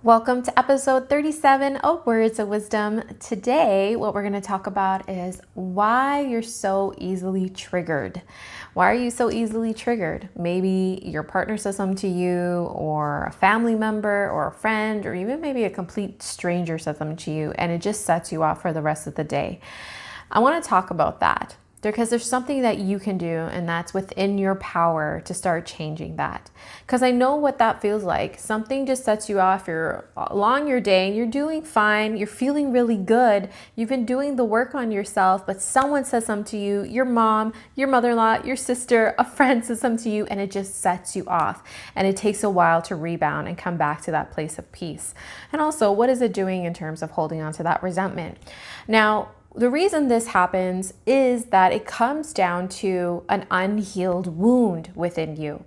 Welcome to episode 37 of Words of Wisdom. Today, what we're going to talk about is why you're so easily triggered. Why are you so easily triggered? Maybe your partner says something to you, or a family member, or a friend, or even maybe a complete stranger says something to you, and it just sets you off for the rest of the day. I want to talk about that because there's something that you can do, and that's within your power to start changing that. Because I know what that feels like. Something just sets you off. You're along your day and you're doing fine. You're feeling really good. You've been doing the work on yourself, but someone says something to you, your mom, your mother-in-law, your sister, a friend says something to you, and it just sets you off. And it takes a while to rebound and come back to that place of peace. And also, what is it doing in terms of holding on to that resentment? Now, the reason this happens is that it comes down to an unhealed wound within you.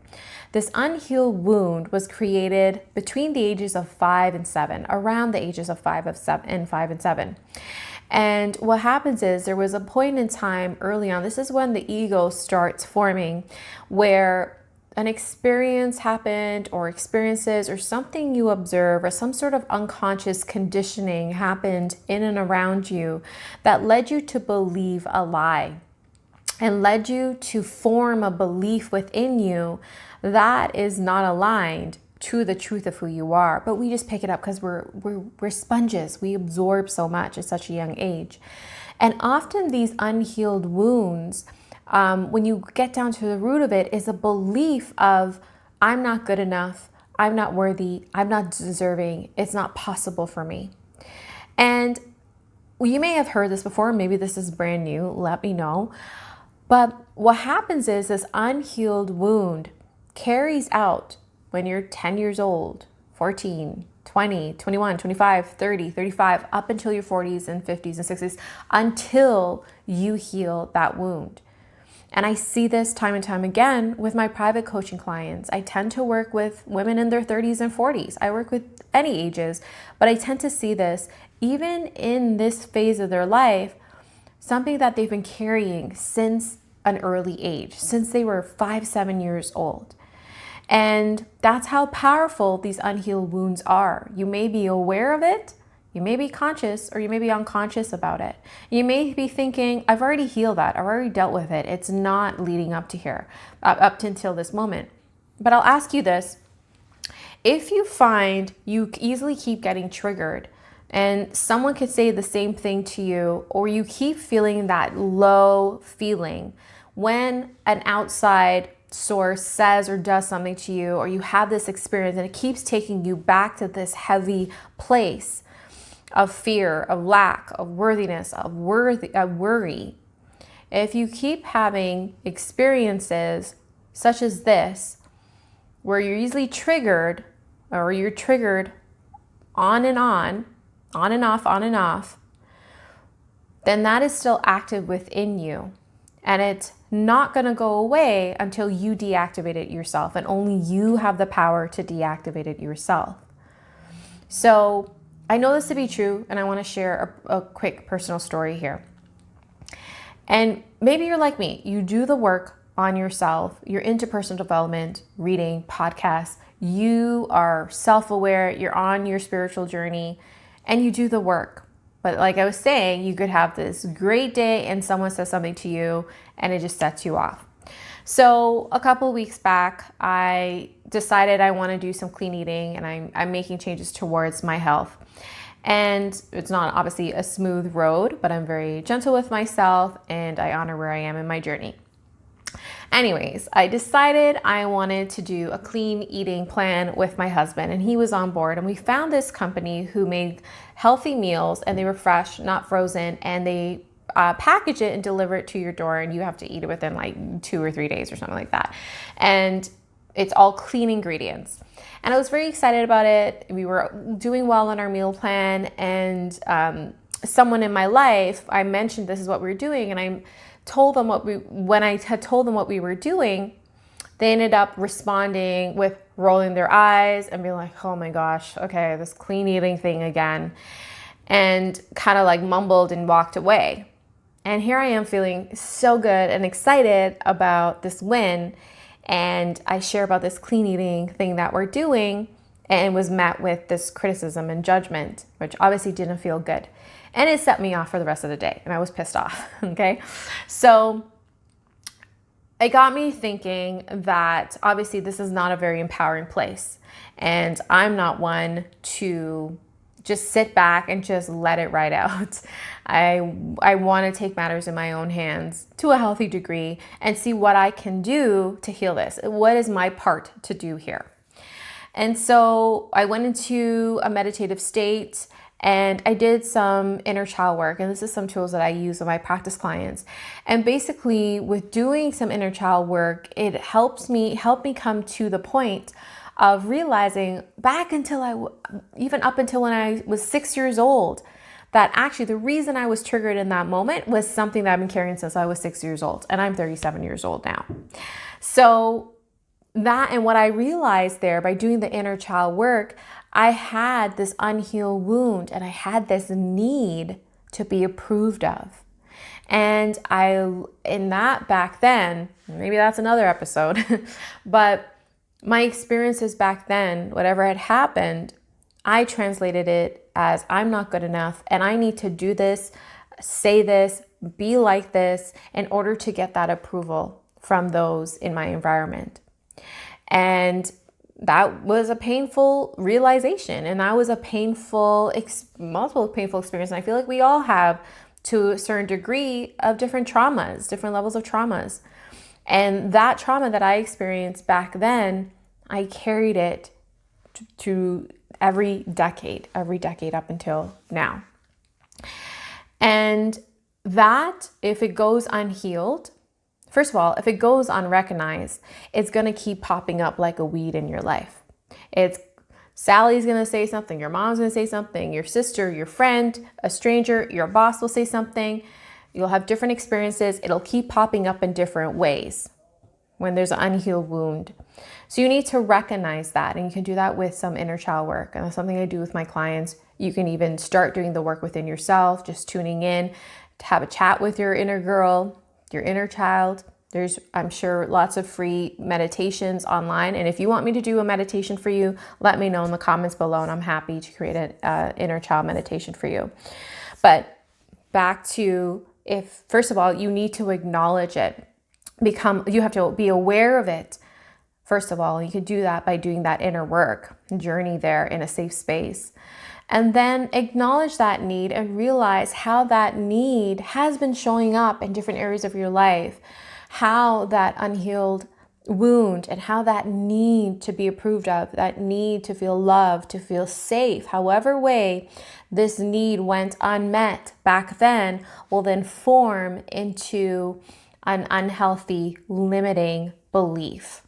This unhealed wound was created between the ages of 5 and 7, around the ages of 5 and 7. And what happens is there was a point in time early on, this is when the ego starts forming, where an experience happened, or experiences, or something you observe, or some sort of unconscious conditioning happened in and around you that led you to believe a lie and led you to form a belief within you that is not aligned to the truth of who you are. But we just pick it up because we're sponges. We absorb so much at such a young age. And often these unhealed wounds, when you get down to the root of it, is a belief of, I'm not good enough, I'm not worthy, I'm not deserving, it's not possible for me. And you may have heard this before, maybe this is brand new, let me know. But what happens is this unhealed wound carries out when you're 10 years old, 14, 20, 21, 25, 30, 35, up until your 40s and 50s and 60s, until you heal that wound. And I see this time and time again with my private coaching clients. I tend to work with women in their 30s and 40s. I work with any ages, but I tend to see this even in this phase of their life, something that they've been carrying since an early age, since they were 5, 7 years old. And that's how powerful these unhealed wounds are. You may be aware of it, you may be conscious, or you may be unconscious about it. You may be thinking, I've already healed that. I've already dealt with it. It's not leading up to here, up to until this moment. But I'll ask you this. If you find you easily keep getting triggered and someone could say the same thing to you, or you keep feeling that low feeling when an outside source says or does something to you, or you have this experience and it keeps taking you back to this heavy place of fear, of lack, of worthiness, of worry. If you keep having experiences such as this, where you're easily triggered, or you're triggered on and off, then that is still active within you. And it's not going to go away until you deactivate it yourself. And only you have the power to deactivate it yourself. So I know this to be true, and I want to share a quick personal story here. And maybe you're like me. You do the work on yourself. You're into personal development, reading, podcasts. You are self-aware. You're on your spiritual journey, and you do the work. But like I was saying, you could have this great day and someone says something to you and it just sets you off. So a couple of weeks back, I decided I want to do some clean eating, and I'm making changes towards my health. And it's not obviously a smooth road, but I'm very gentle with myself and I honor where I am in my journey. Anyways, I decided I wanted to do a clean eating plan with my husband, and he was on board. And we found this company who made healthy meals, and they were fresh, not frozen, and they package it and deliver it to your door, and you have to eat it within like 2 or 3 days or something like that. And it's all clean ingredients. And I was very excited about it. We were doing well on our meal plan, and someone in my life, I mentioned this is what we were doing, and I told them when I had told them what we were doing, they ended up responding with rolling their eyes and being like, oh my gosh, okay, this clean eating thing again, and kind of like mumbled and walked away. And here I am feeling so good and excited about this win. And I share about this clean eating thing that we're doing. and was met with this criticism and judgment, which obviously didn't feel good. And it set me off for the rest of the day, and I was pissed off, okay? So it got me thinking that obviously this is not a very empowering place, and I'm not one to just sit back and just let it ride out. I want to take matters in my own hands to a healthy degree and see what I can do to heal this. What is my part to do here? And so I went into a meditative state and I did some inner child work. And this is some tools that I use with my practice clients. And basically with doing some inner child work, it helped me come to the point of realizing even up until when I was 6 years old, that actually the reason I was triggered in that moment was something that I've been carrying since I was 6 years old, and I'm 37 years old now. So that, and what I realized there by doing the inner child work, I had this unhealed wound and I had this need to be approved of. And back then, maybe that's another episode, but my experiences back then, whatever had happened, I translated it as I'm not good enough and I need to do this, say this, be like this in order to get that approval from those in my environment. And that was a painful realization, and that was a multiple painful experiences. And I feel like we all have, to a certain degree, of different traumas, different levels of traumas. And that trauma that I experienced back then, I carried it to every decade up until now. And that, if it goes unhealed, first of all, if it goes unrecognized, it's going to keep popping up like a weed in your life. Sally's going to say something, your mom's going to say something, your sister, your friend, a stranger, your boss will say something. You'll have different experiences. It'll keep popping up in different ways when there's an unhealed wound. So you need to recognize that, and you can do that with some inner child work. And that's something I do with my clients. You can even start doing the work within yourself, just tuning in to have a chat with your inner girl, your inner child. There's, I'm sure, lots of free meditations online. And if you want me to do a meditation for you, let me know in the comments below, and I'm happy to create an inner child meditation for you. But back to, first of all, you need to acknowledge it. You have to be aware of it. First of all, you can do that by doing that inner work, journey there in a safe space. And then acknowledge that need and realize how that need has been showing up in different areas of your life, how that unhealed wound and how that need to be approved of, that need to feel loved, to feel safe, however way this need went unmet back then, will then form into an unhealthy, limiting belief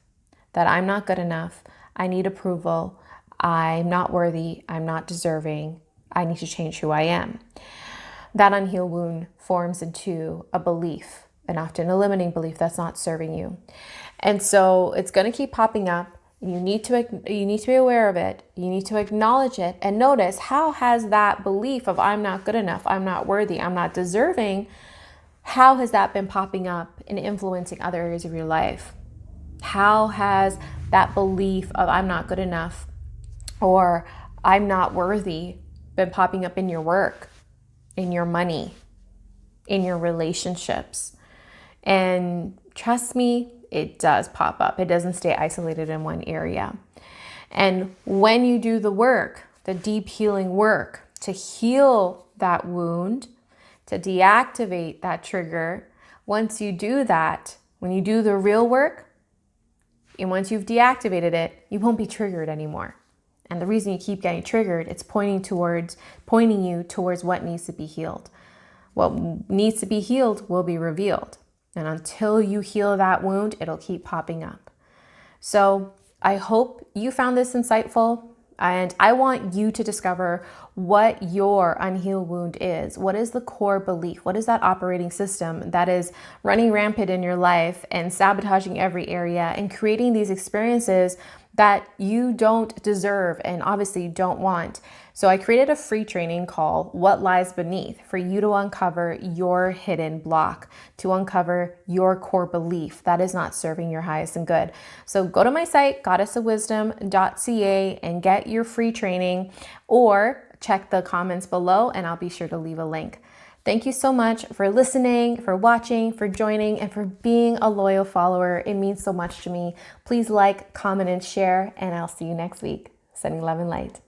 that I'm not good enough, I need approval, I'm not worthy, I'm not deserving, I need to change who I am. That unhealed wound forms into a belief, and often a limiting belief that's not serving you. And so it's going to keep popping up. You need to be aware of it. You need to acknowledge it and notice, how has that belief of I'm not good enough, I'm not worthy, I'm not deserving, how has that been popping up and influencing other areas of your life? How has that belief of I'm not good enough or I'm not worthy been popping up in your work, in your money, in your relationships? And trust me, it does pop up. It doesn't stay isolated in one area. And when you do the work, the deep healing work to heal that wound, to deactivate that trigger, once you do that, when you do the real work, and once you've deactivated it, you won't be triggered anymore. And the reason you keep getting triggered, it's pointing you towards what needs to be healed. What needs to be healed will be revealed. And until you heal that wound, it'll keep popping up. So I hope you found this insightful. And I want you to discover what your unhealed wound is. What is the core belief? What is that operating system that is running rampant in your life and sabotaging every area and creating these experiences that you don't deserve and obviously don't want. So I created a free training called What Lies Beneath for you to uncover your hidden block, to uncover your core belief that is not serving your highest and good. So go to my site, goddessofwisdom.ca, and get your free training, or check the comments below and I'll be sure to leave a link. Thank you so much for listening, for watching, for joining, and for being a loyal follower. It means so much to me. Please like, comment, and share, and I'll see you next week. Sending love and light.